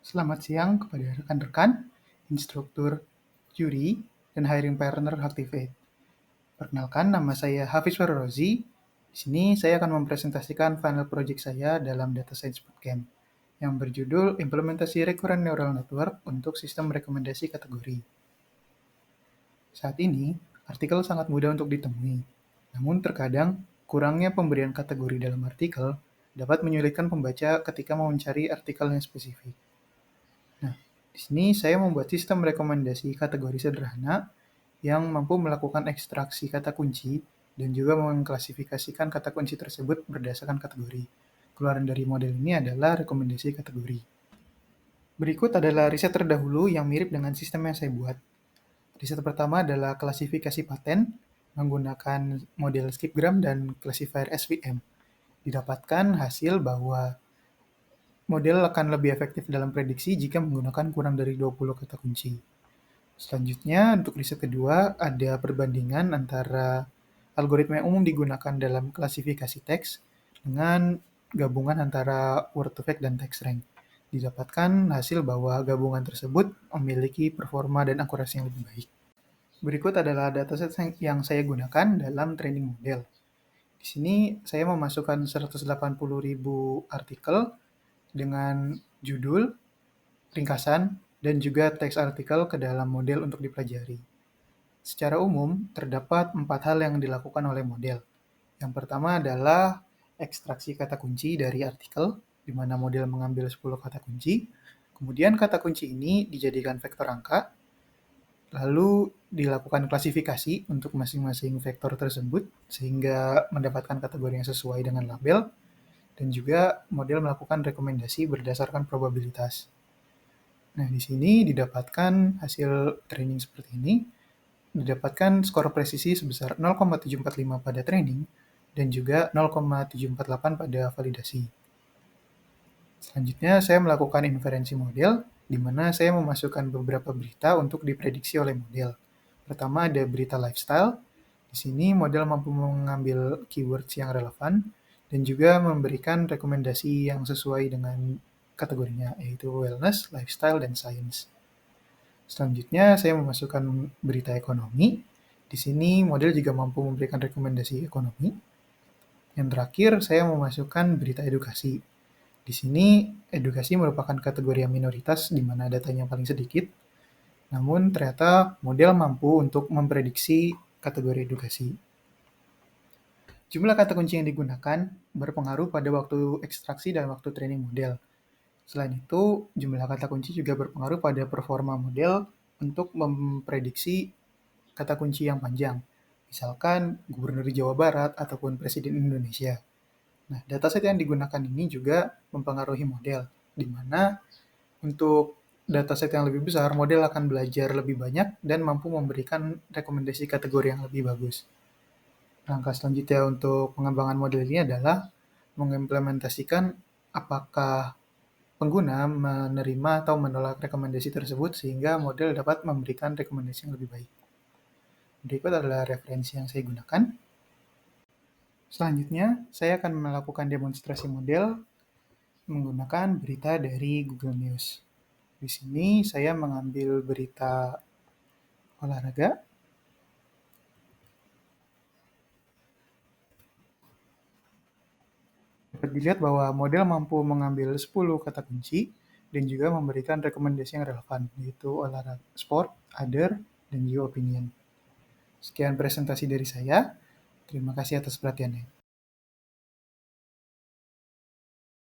Selamat siang kepada rekan-rekan, instruktur, juri, dan hiring partner Activate. Perkenalkan, nama saya Hafiz Farrozi. Di sini saya akan mempresentasikan final project saya dalam Data Science Bootcamp yang berjudul Implementasi Recurrent Neural Network untuk Sistem Rekomendasi Kategori. Saat ini, artikel sangat mudah untuk ditemui. Namun terkadang, kurangnya pemberian kategori dalam artikel dapat menyulitkan pembaca ketika mau mencari artikel yang spesifik. Nah, di sini saya membuat sistem rekomendasi kategori sederhana yang mampu melakukan ekstraksi kata kunci dan juga mengklasifikasikan kata kunci tersebut berdasarkan kategori. Keluaran dari model ini adalah rekomendasi kategori. Berikut adalah riset terdahulu yang mirip dengan sistem yang saya buat. Riset pertama adalah klasifikasi paten menggunakan model skipgram dan classifier SVM. Didapatkan hasil bahwa model akan lebih efektif dalam prediksi jika menggunakan kurang dari 20 kata kunci. Selanjutnya, untuk riset kedua, ada perbandingan antara algoritma yang umum digunakan dalam klasifikasi teks dengan gabungan antara word to vec dan text rank. Didapatkan hasil bahwa gabungan tersebut memiliki performa dan akurasi yang lebih baik. Berikut adalah dataset yang saya gunakan dalam training model. Di sini saya memasukkan 180.000 artikel dengan judul, ringkasan, dan juga teks artikel ke dalam model untuk dipelajari. Secara umum, terdapat 4 hal yang dilakukan oleh model. Yang pertama adalah ekstraksi kata kunci dari artikel, di mana model mengambil 10 kata kunci. Kemudian kata kunci ini dijadikan vektor angka, lalu dilakukan klasifikasi untuk masing-masing vektor tersebut, sehingga mendapatkan kategori yang sesuai dengan label, dan juga model melakukan rekomendasi berdasarkan probabilitas. Nah, di sini didapatkan hasil training seperti ini, didapatkan skor presisi sebesar 0,745 pada training dan juga 0,748 pada validasi. Selanjutnya, saya melakukan inferensi model, di mana saya memasukkan beberapa berita untuk diprediksi oleh model. Pertama ada berita lifestyle. Di sini model mampu mengambil keywords yang relevan dan juga memberikan rekomendasi yang sesuai dengan kategorinya, yaitu wellness, lifestyle, dan science. Selanjutnya, saya memasukkan berita ekonomi. Di sini model juga mampu memberikan rekomendasi ekonomi. Yang terakhir, saya memasukkan berita edukasi. Di sini, edukasi merupakan kategori yang minoritas, di mana datanya paling sedikit. Namun, ternyata model mampu untuk memprediksi kategori edukasi. Jumlah kata kunci yang digunakan berpengaruh pada waktu ekstraksi dan waktu training model. Selain itu, jumlah kata kunci juga berpengaruh pada performa model untuk memprediksi kata kunci yang panjang. Misalkan Gubernur Jawa Barat ataupun Presiden Indonesia. Nah, dataset yang digunakan ini juga mempengaruhi model, di mana untuk dataset yang lebih besar, model akan belajar lebih banyak dan mampu memberikan rekomendasi kategori yang lebih bagus. Langkah selanjutnya untuk pengembangan model ini adalah mengimplementasikan apakah pengguna menerima atau menolak rekomendasi tersebut sehingga model dapat memberikan rekomendasi yang lebih baik. Berikut adalah referensi yang saya gunakan. Selanjutnya, saya akan melakukan demonstrasi model menggunakan berita dari Google News. Di sini saya mengambil berita olahraga. Dapat dilihat bahwa model mampu mengambil 10 kata kunci dan juga memberikan rekomendasi yang relevan, yaitu olahraga, sport, other, dan juga opinion. Sekian presentasi dari saya. Terima kasih atas perhatiannya.